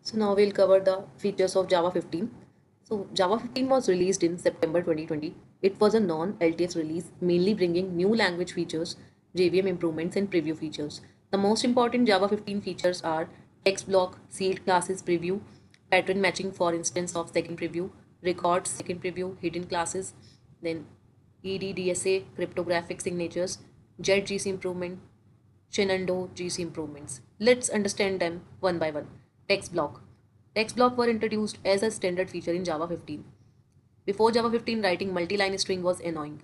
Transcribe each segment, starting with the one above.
So now we'll cover the features of Java 15. So Java 15 was released in September 2020. It was a non-LTS release, mainly bringing new language features, JVM improvements, and preview features. The most important Java 15 features are text block, sealed classes preview, pattern matching for instance of second preview, records second preview, hidden classes, then EDDSA cryptographic signatures, JetGC improvement, Shenandoah GC improvements. Let's understand them one by one. Text block. Text block were introduced as a standard feature in Java 15. Before Java 15, writing multi-line string was annoying,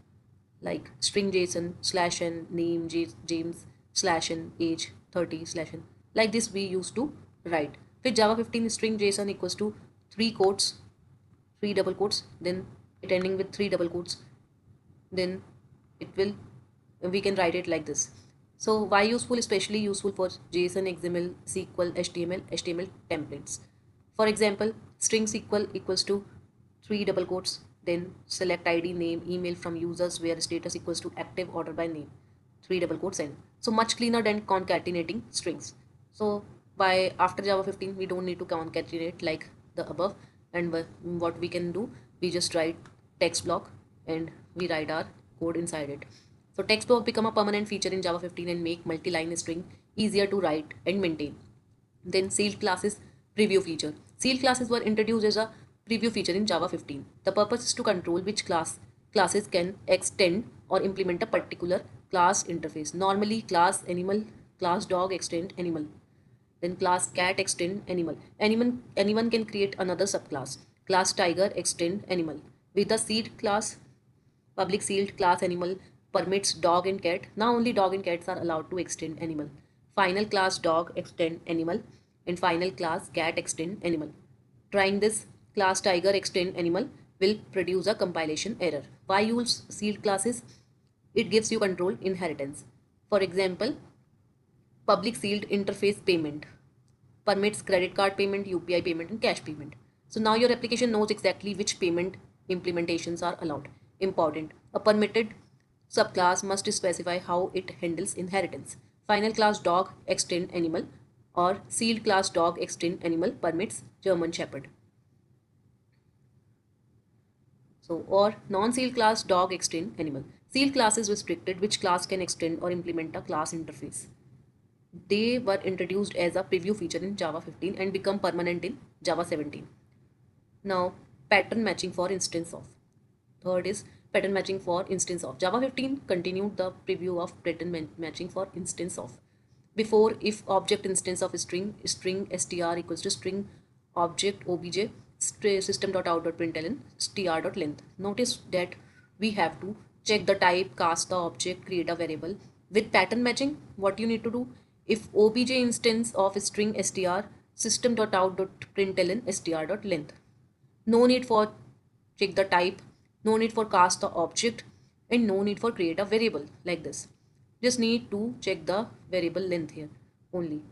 like string JSON slash n name James slash n age 30 slash n. Like this we used to write. With Java 15, string JSON equals to three quotes, three double quotes, then it ending with three double quotes, then it will we can write it like this. So why useful? Especially useful for JSON, XML, SQL, HTML templates. For example, string SQL equals to three double quotes, then select ID, name, email from users where status equals to active order by name, three double quotes end. So much cleaner than concatenating strings. So by after Java 15 we don't need to concatenate like the above, and what we can do, we just write text block and we write our code inside it. So text block become a permanent feature in Java 15 and make multi-line string easier to write and maintain. Then sealed classes preview feature. Sealed classes were introduced as a preview feature in Java 15. The purpose is to control which classes can extend or implement a particular class interface. Normally class animal, class dog extend animal. Then class cat extend animal. Anyone can create another subclass. Class tiger extend animal. With the seed class, public sealed class animal permits dog and cat. Now only dog and cats are allowed to extend animal. Final class dog extend animal and final class cat extend animal. Trying this class tiger extend animal will produce a compilation error. Why use sealed classes? It gives you control inheritance. For example, public sealed interface payment permits credit card payment, UPI payment, and cash payment. So now your application knows exactly which payment implementations are allowed. Important. A permitted subclass must specify how it handles inheritance. Final class dog extend animal or sealed class dog extend animal permits German Shepherd. So, or non-sealed class dog extend animal. Sealed class is restricted which class can extend or implement a class interface. They were introduced as a preview feature in Java 15 and become permanent in Java 17. Now, pattern matching for instance of. Third is pattern matching for instance of. Java 15 continued the preview of pattern matching for instance of. Before, if object instance of string str equals to string object obj system.out.println str.length. Notice that we have to check the type, cast the object, create a variable. With pattern matching, what you need to do, if obj instance of string str system.out.println str.length. No need for check the type, no need for cast the object, and no need for create a variable like this. Just need to check the variable length here only.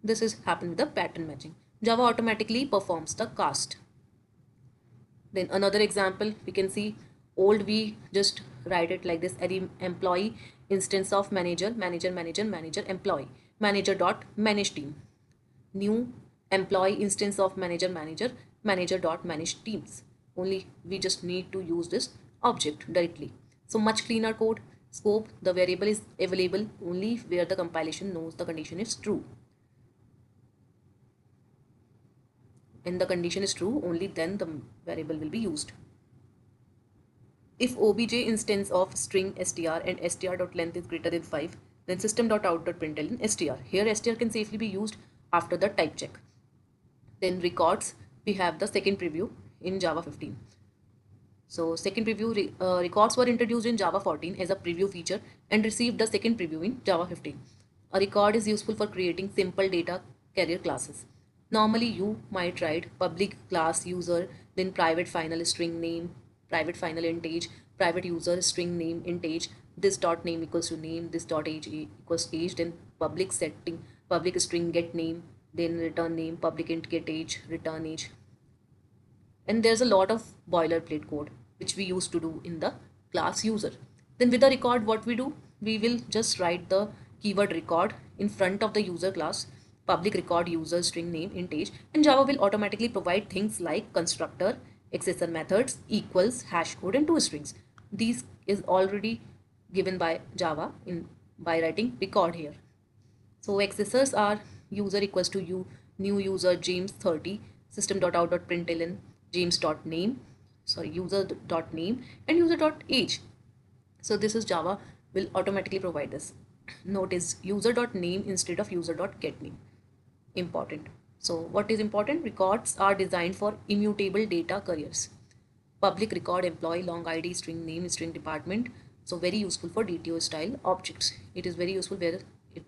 This is happen with the pattern matching. Java automatically performs the cast. Then another example we can see, old we just write it like this, employee instance of manager employee manager dot manage team. New employee instance of manager dot manage teams. Only we just need to use this object directly. So much cleaner code. Scope, the variable is available only where the compilation knows the condition is true. When the condition is true, only then the variable will be used. If obj instance of string str and str.length is greater than 5, then system.out.println str. Here str can safely be used after the type check. Then records, we have the second preview in Java 15. So second preview records were introduced in Java 14 as a preview feature and received the second preview in Java 15. A record is useful for creating simple data carrier classes. Normally you might write public class user, then private final string name, private final int age, private user string name int age, this dot name equals to name, this dot age equals age, then public setting, public string get name, then return name, public int get age, return age. And there's a lot of boilerplate code which we used to do in the class user. Then with the record, what we do, we will just write the keyword record in front of the user class public record user string name int age, and Java will automatically provide things like constructor, accessor methods, equals, hash code, and toStrings. These is already given by Java in by writing record here. So accessors are user equals to new user James 30 system.out.println James.name, sorry, user.name and user.age. So this is Java will automatically provide this. Notice user.name instead of user.getName. Important. So what is important? Records are designed for immutable data carriers. Public record employee long ID string name string department. So very useful for DTO style objects. It is very useful where it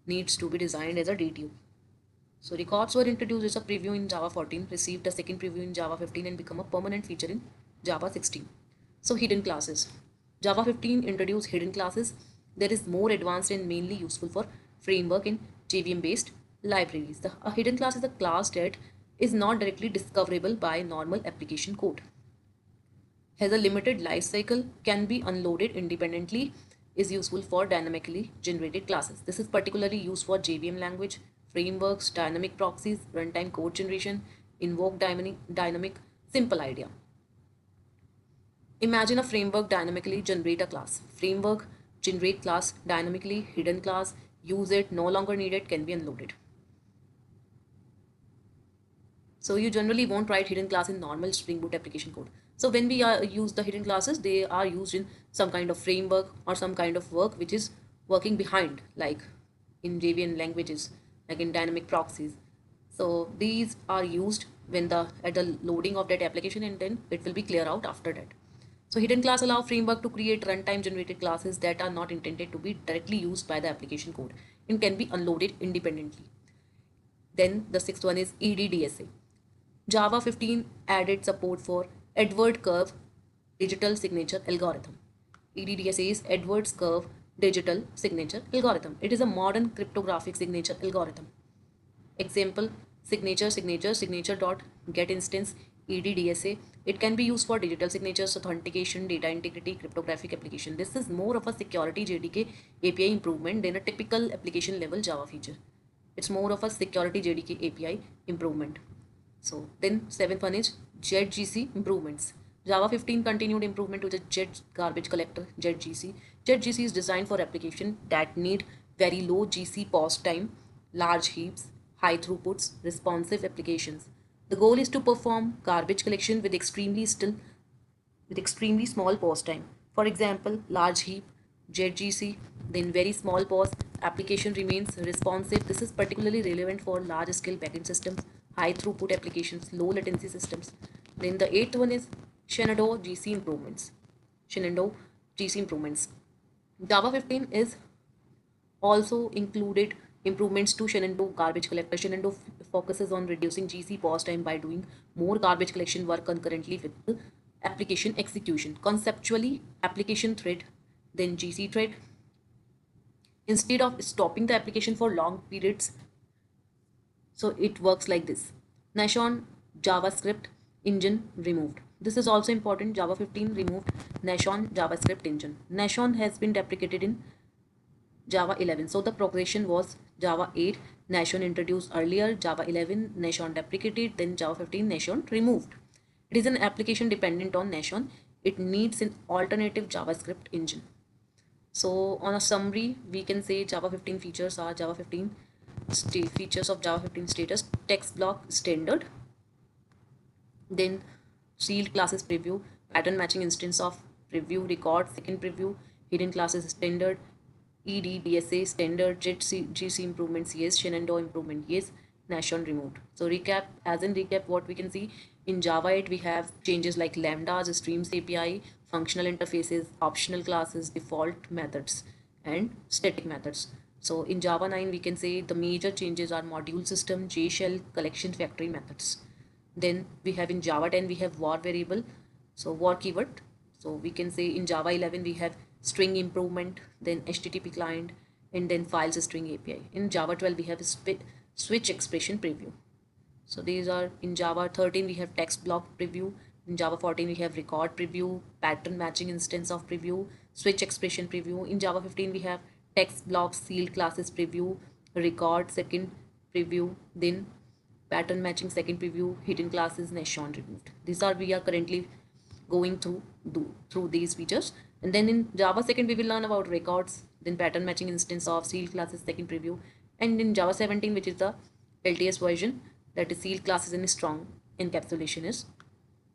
needs to be designed as a DTO. So records were introduced as a preview in Java 14, received a second preview in Java 15 and become a permanent feature in Java 16. So hidden classes. Java 15 introduced hidden classes that is more advanced and mainly useful for framework and JVM based libraries. A hidden class is a class that is not directly discoverable by normal application code, has a limited life cycle, can be unloaded independently, is useful for dynamically generated classes. This is particularly used for JVM language, frameworks, dynamic proxies, runtime code generation, invoke dynamic simple idea. Imagine a framework dynamically generate a class. Framework generate class dynamically, hidden class, use it, no longer needed, can be unloaded. So you generally won't write hidden class in normal Spring Boot application code. So when we use the hidden classes, they are used in some kind of framework or some kind of work which is working behind, like in JVM languages, like in dynamic proxies. So these are used when at the loading of that application, and then it will be clear out after that. So hidden class allow framework to create runtime generated classes that are not intended to be directly used by the application code and can be unloaded independently. Then the sixth one is EDDSA. Java 15 added support for Edwards curve digital signature algorithm. EDDSA is Edwards curve digital signature algorithm. It is a modern cryptographic signature algorithm. Example, signature dot get instance EDDSA. It can be used for digital signatures, authentication, data integrity, cryptographic application. This is more of a security JDK API improvement than a typical application level Java feature. It's more of a security JDK API improvement. So then seventh one is JetGC improvements. Java 15 continued improvement to the Jet garbage collector JetGC. JetGC is designed for applications that need very low GC pause time, large heaps, high throughputs, responsive applications. The goal is to perform garbage collection with extremely small pause time. For example, large heap, JetGC, then very small pause, application remains responsive. This is particularly relevant for large scale backend systems, high throughput applications, low latency systems. Then the eighth one is Shenandoah GC improvements. Shenandoah GC improvements. Java 15 is also included improvements to Shenandoah garbage collector. Shenandoah focuses on reducing GC pause time by doing more garbage collection work concurrently with the application execution. Conceptually, application thread, then GC thread. Instead of stopping the application for long periods, so it works like this. Nashon JavaScript engine removed. This is also important. Java 15 removed Nashon JavaScript engine. Nashon has been deprecated in Java 11. So the progression was Java 8, Nashon introduced earlier, Java 11, Nashon deprecated, then Java 15, Nashon removed. It is an application dependent on Nashon. It needs an alternative JavaScript engine. So on a summary, we can say Java 15 features are Java 15 features of Java 15 status, text block standard, then sealed classes preview, pattern matching instance of preview record, second preview, hidden classes standard, EDDSA standard, GC improvements, yes, Shenandoah improvement, yes, Nashon removed. So recap, as in recap, what we can see in Java 8, we have changes like lambdas, streams API, functional interfaces, optional classes, default methods, and static methods. So in Java 9, we can say the major changes are module system, JShell, collection factory methods. Then we have in Java 10, we have var variable, so var keyword. So we can say in Java 11, we have string improvement, then HTTP client, and then files string API. In Java 12, we have switch expression preview. So these are in Java 13, we have text block preview. In Java 14, we have record preview, pattern matching instance of preview, switch expression preview. In Java 15, we have text block, sealed classes preview, record second preview, then pattern matching second preview, hidden classes, Nation removed. These are we are currently going through these features. And then in Java second we will learn about records, then pattern matching instance of sealed classes second preview, and in Java 17, which is the LTS version, that is sealed classes and strong encapsulation is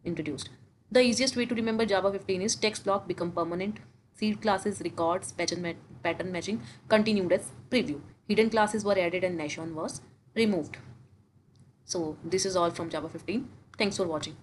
introduced. The easiest way to remember Java 15 is text block become permanent, sealed classes, records, pattern matching continued as preview, hidden classes were added and Nation was removed. So this is all from Java 15. Thanks for watching.